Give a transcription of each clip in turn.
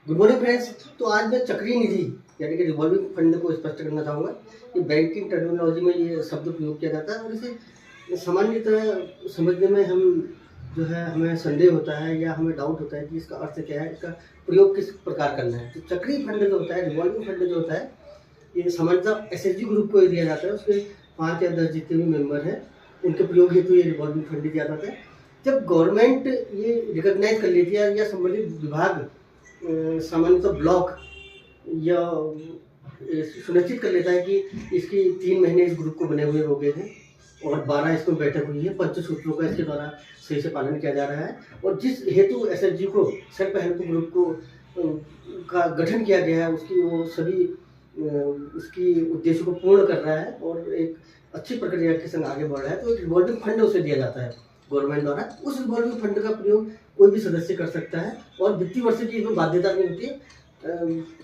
Good morning friends. तो आज मैं चक्रीय निधि यानी कि रिवॉल्विंग फंड को स्पष्ट करना चाहूँगा कि बैंकिंग टर्मिनोलॉजी में ये शब्द प्रयोग किया जाता है और इसे सामान्यतः समझने में हम जो है हमें संदेह होता है या हमें डाउट होता है कि इसका अर्थ क्या है, इसका प्रयोग किस प्रकार करना है। तो चक्रीय फंड जो होता है, रिवॉल्विंग फंड जो होता है, ये सामान्यतः एसएचजी ग्रुप को दिया जाता है। उसके 5 या 10 जितने भी मेंबर हैं उनके प्रयोग हेतु ये रिवॉल्विंग फंड दिया जाता है। जब गवर्नमेंट ये रिकॉग्नाइज कर लेती है या संबंधित विभाग सामान्यतः ब्लॉक या सुनिश्चित कर लेता है कि इसकी 3 महीने इस ग्रुप को बने हुए हो गए हैं और 12 इसमें बैठक हुई है, पंचसूत्रों का इसके द्वारा सही से पालन किया जा रहा है और जिस हेतु एसएचजी को सेल्फ हेल्प ग्रुप को का गठन किया गया है उसकी वो सभी उसकी उद्देश्य को पूर्ण कर रहा है और एक अच्छी प्रक्रिया के संग आगे बढ़ रहा है। तो एक रिवॉल्विंग फंड उसे दिया जाता है गवर्नमेंट द्वारा। उस रिवॉल्विंग फंड का प्रयोग कोई भी सदस्य कर सकता है और वित्तीय वर्ष की इसमें बाध्यता नहीं होती है।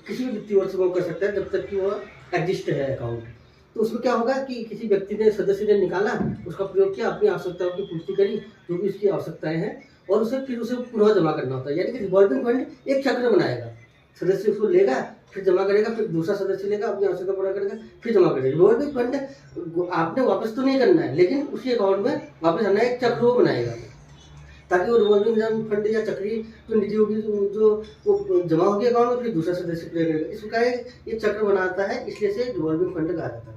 किसी भी वित्तीय वर्ष में वो कर सकता है जब तक कि वह एग्जिस्ट है अकाउंट। तो उसमें क्या होगा कि किसी व्यक्ति ने सदस्य ने निकाला, उसका प्रयोग किया, अपनी आवश्यकताओं की पूर्ति करी, जो भी उसकी आवश्यकताएं हैं, और उसे पुनः जमा करना होता है। यानी कि रिवॉल्विंग फंड एक चक्र बनाएगा, सदस्य उसको लेगा, फिर जमा करेगा, फिर दूसरा सदस्य लेगा, अपनी आवश्यकता पूरा करेगा, फिर जमा करेगा। रिवॉल्विंग फंड आपने वापस तो नहीं करना है, लेकिन उसी अकाउंट में वापस आना है, एक चक्र वो बनाएगा ताकि वो रिवॉल्विंग फंड या चक्रीय जो निधि होगी जो वो जमा होगी अकाउंट में, फिर दूसरा सदस्य प्ले करेगा। इस प्रकार ये चक्र बनाता है, इसलिए से रिवॉल्विंग फंड कहा जाता है।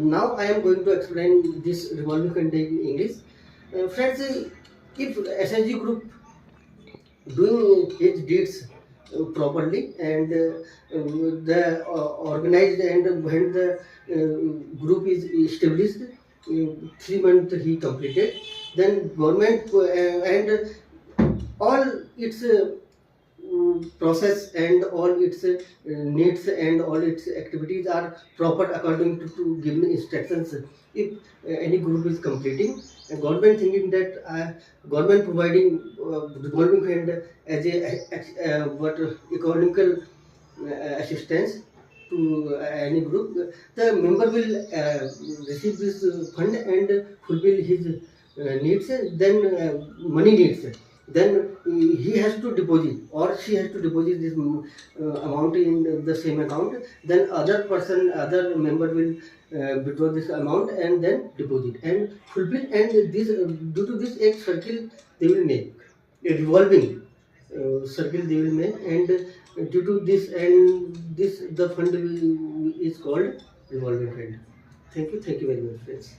Now I am going to explain this revolving fund in English. Friends, if SHG group doing his deeds properly and the organized and when the group is established, 3 months he completed, then government and all its process and all its needs and all its activities are proper according to given instructions. If any group is completing, government thinking that government providing revolving fund as a what economical assistance to any group, the member will receive this fund and fulfill his needs, then money needs, then he has to deposit or she has to deposit this amount in the same account, then other member will withdraw this amount and then deposit and fulfill, and this due to this a circle they will make, a revolving circle they will make, and due to this and this the fund is called revolving fund. Thank you very much friends.